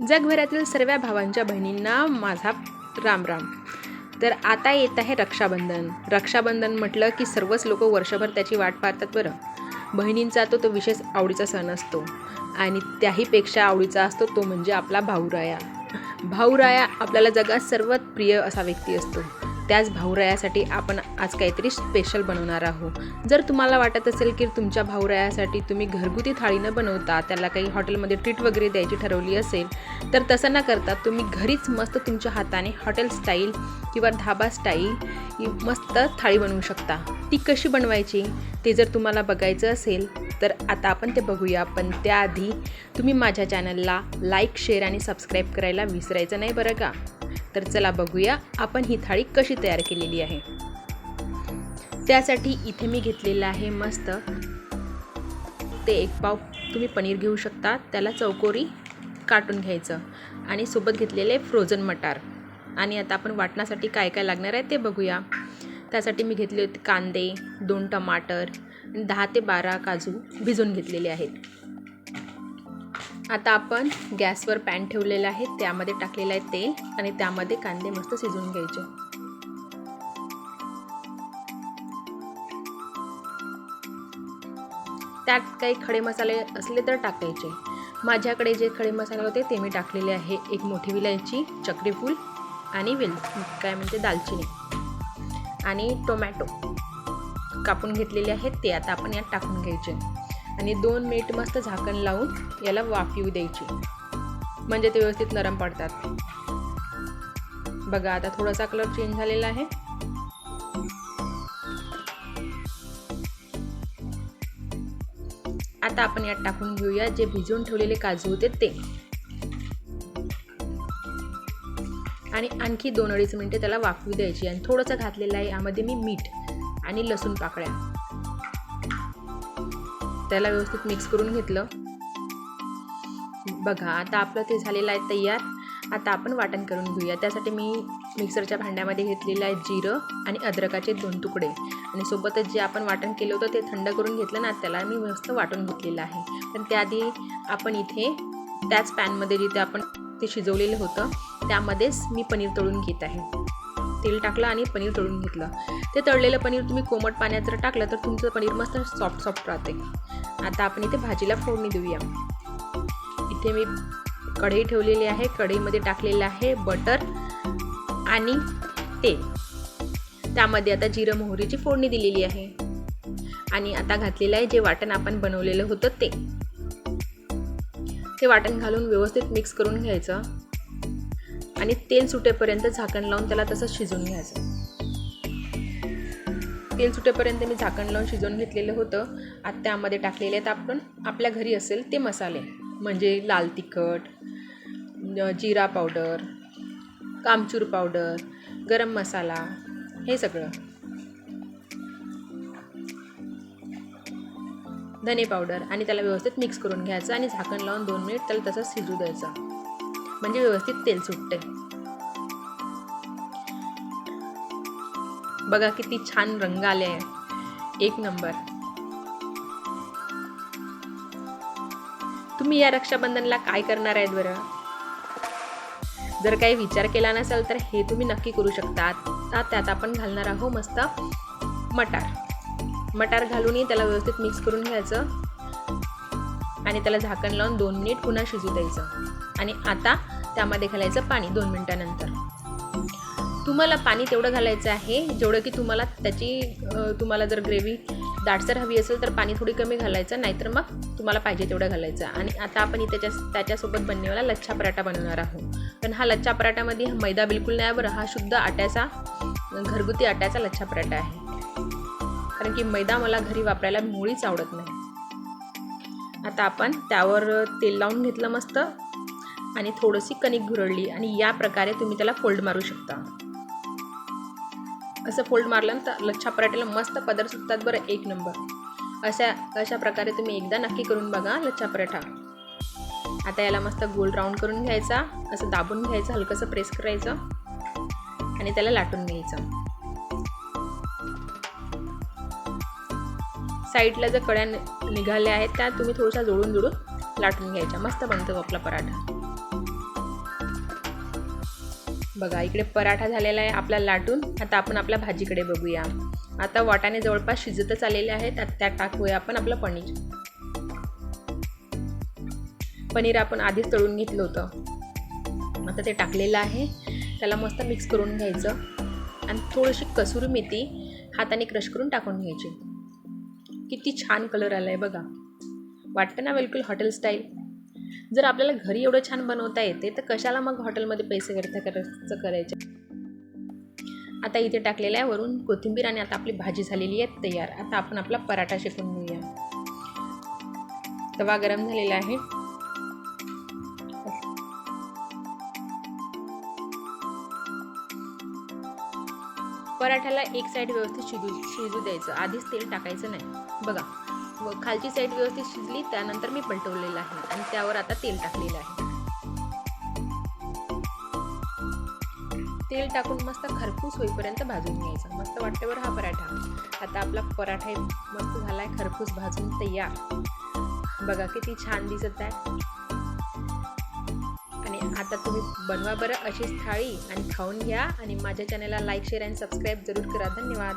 जगभरातील सर्व भावांच्या बहिणींना माझा राम राम. तर आता येत आहे रक्षाबंधन. रक्षाबंधन म्हटलं की सर्वच लोक वर्षभर त्याची वाट पाहतात बरं. बहिणींचा तो विशेष आवडीचा सण असतो आणि त्याहीपेक्षा आवडीचा असतो तो म्हणजे आपला भाऊराया. भाऊराया आपल्याला जगात सर्वात प्रिय असा व्यक्ती असतो. त्याच भाऊरायासाठी आपण आज काहीतरी स्पेशल बनवणार आहोत. जर तुम्हाला वाटत असेल की तुमच्या भाऊरायासाठी तुम्ही घरगुती थाळी न बनवता त्याला काही हॉटेलमध्ये ट्रीट वगैरे द्यायची ठरवली असेल, तर तसं न करता तुम्ही घरीच मस्त तुमच्या हाताने हॉटेल स्टाईल किंवा धाबा स्टाईल मस्त थाळी बनवू शकता. ती कशी बनवायची ते जर तुम्हाला बघायचं असेल तर आता आपण ते बघूया. पण त्याआधी तुम्ही माझ्या चॅनलला लाईक, शेअर आणि सबस्क्राईब करायला विसरायचं नाही बरं का. तर चला बघूया आपण ही थाळी कशी तयार केलेली आहे. त्यासाठी इथे मी घेतलेलं आहे मस्त ते 1 पाव तुम्ही पनीर घेऊ शकता. त्याला चौकोरी काटून घ्यायचं आणि सोबत घेतलेले फ्रोझन मटार. आणि आता आपण वाटण्यासाठी काय काय लागणार आहे ते बघूया. त्यासाठी मी घेतले होते कांदे, 2 टमाटर, 10 ते 12 काजू भिजवून घेतलेले आहेत. आता आपण गॅसवर पॅन ठेवलेला आहे, त्यामध्ये टाकलेलं आहे तेल आणि त्यामध्ये कांदे मस्त शिजवून घ्यायचे. त्यात काही खडे मसाले असले तर टाकायचे. माझ्याकडे जे खडे मसाले होते ते मी टाकलेले आहे. 1 मोठी विलायची, चक्रीफूल आणि दालचिनी आणि टोमॅटो कापून घेतलेले आहेत ते आता आपण यात टाकून घ्यायचे आणि 2 मिनिट मस्त झाकण लावून याला वाफ येऊ द्यायची, म्हणजे ते व्यवस्थित नरम पडतात. बघा आता थोडासा कलर चेंज झालेला आहे. आता आपण यात टाकून घेऊया जे भिजवून ठेवलेले काजू होते ते आणि आणखी 2-2.5 मिनिटे त्याला वाफवू द्यायची. आणि थोडंसं घातलेलं आहे यामध्ये मी मीठ आणि लसूण पाकळ्या. त्याला व्यवस्थित मिक्स करून घेतलं. बघा आता आपलं ते झालेलं आहे तयार. आता आपण वाटण करून घेऊया. त्यासाठी मी मिक्सरच्या भांड्यामध्ये घेतलेलं आहे जिरं आणि अद्रकाचे 2 तुकडे आणि सोबतच जे आपण वाटण केलं होतं ते थंड करून घेतलं ना, त्याला मी मस्त वाटून घेतलेलं आहे. पण त्याआधी आपण इथे त्याच पॅनमध्ये जिथे आपण ते शिजवलेलं होतं त्यामध्येच मी पनीर तळून घेत आहे. तेल टाकलं आणि पनीर तळून घेतलं. ते तळलेलं पनीर तुम्ही कोमट पाण्यात जर टाकलं तर तुमचं पनीर मस्त सॉफ्ट राहते. आता आपण इथे भाजीला फोडणी देऊया. इथे मी कढई ठेवलेली आहे. कढईमध्ये टाकलेलं आहे बटर आणि तेल. त्यामध्ये आता जिरं मोहरीची फोडणी दिलेली आहे आणि आता घातलेलं आहे जे वाटण आपण बनवलेलं होतं ते वाटण घालून व्यवस्थित मिक्स करून घ्यायचं आणि तेल सुटेपर्यंत झाकण लावून त्याला तसंच शिजवून घ्यायचं. तेल सुटेपर्यंत मी झाकण लावून शिजवून घेतलेलं होतं. आता त्यामध्ये टाकलेले आहेत आपण आपल्या घरी असेल ते मसाले, म्हणजे लाल तिखट, जिरा पावडर, आमचूर पावडर, गरम मसाला, हे सगळं, धने पावडर आणि त्याला व्यवस्थित मिक्स करून घ्यायचं आणि झाकण लावून 2 मिनिट त्याला तसंच शिजू द्यायचं, म्हणजे व्यवस्थित तेल सुटते. बघा किती छान रंग आले आहे, 1 नंबर. तुम्ही या रक्षाबंधनला काय करणार आहेत बरं? जर काही विचार केला नसेल तर हे तुम्ही नक्की करू शकता. त्यात आपण घालणार आहोत मस्त मटार घालूनही त्याला व्यवस्थित मिक्स करून घ्यायचं आणि त्याला झाकण लावून 2 मिनिट पुन्हा शिजू द्यायचं. आणि आता त्यामध्ये घालायचं पाणी 2 मिनिटानंतर. तुम्हाला पाणी तेवढं घालायचं आहे जेवढं की तुम्हाला जर ग्रेव्ही दाटसर हवी असेल तर पाणी थोडी कमी घालायचं, नाहीतर मग तुम्हाला पाहिजे तेवढं घालायचं. आणि आता आपण त्याच्यासोबत बनलेला लच्छा पराठा बनवणार आहोत. पण हा लच्छा पराठ्यामध्ये मैदा बिलकुल नाही बरं, हा शुद्ध घरगुती आट्याचा लच्छा पराठा आहे. कारण की मैदा मला घरी वापरायला मुळीच आवडत नाही. आता आपण त्यावर तेल लावून घेतलं मस्त आणि थोडीशी कणिक भुरळली आणि या प्रकारे तुम्ही त्याला फोल्ड मारू शकता. असं फोल्ड मारल्यानंतर लच्छा पराठ्याला मस्त पदर सुटतात बरं, 1 नंबर. अशा प्रकारे तुम्ही एकदा नक्की करून बघा लच्छा पराठा. आता याला मस्त गोल राऊंड करून घ्यायचा, असं दाबून घ्यायचं, हलकंसं प्रेस करायचं आणि त्याला लाटून घ्यायचं. साईडला ज्या कड्या निघाल्या आहेत त्या तुम्ही थोड्याशा जोडून लाटून घ्यायच्या. मस्त बनतो आपला पराठा. बघा इकडे पराठा झालेला आहे आपला लाटून. आता आपण आपल्या भाजीकडे बघूया. आता वाटाणे जवळपास शिजतच आलेले आहेत. आता त्यात टाकूया आपण आपलं पनीर. पनीर आपण आधीच तळून घेतलं होतं. आता ते टाकलेलं आहे. त्याला मस्त मिक्स करून घ्यायचं आणि थोडीशी कसुरी मेथी हाताने क्रश करून टाकून घ्यायची. किती छान कलर आला आहे बघा. वाटतं ना बिलकुल हॉटेल स्टाईल. जर आपल्याला घरी एवढं छान बनवता येते तर कशाला मग हॉटेलमध्ये पैसे खर्च करायचे. आता इथे टाकलेलं आहे वरून कोथिंबीर आणि आता आपली भाजी झालेली आहे तयार. आता आपण आपला पराठा शेकून घेऊया. तवा गरम झालेला आहे. पराठ्याला एक साईड व्यवस्थित शिजू द्यायचं. आधीच तेल टाकायचं नाही. बघा खालची साईड व्यवस्थित शिजली त्यानंतर मी पलटवलेलं आहे आणि त्यावर आता तेल टाकलेलं आहे. तेल टाकून मस्त खरपूस होईपर्यंत भाजून घ्यायचा. मस्त वाटतं बरं हा पराठा. आता आपला पराठा मस्त झाला आहे खरपूस भाजून तयार. बघा किती छान दिसत आहे. आणि आता तुम्ही बनवा बरं अशीच थाळी आणि खाऊन घ्या. आणि माझ्या चॅनलला लाईक शेअर आणि सबस्क्राईब जरूर करा. धन्यवाद.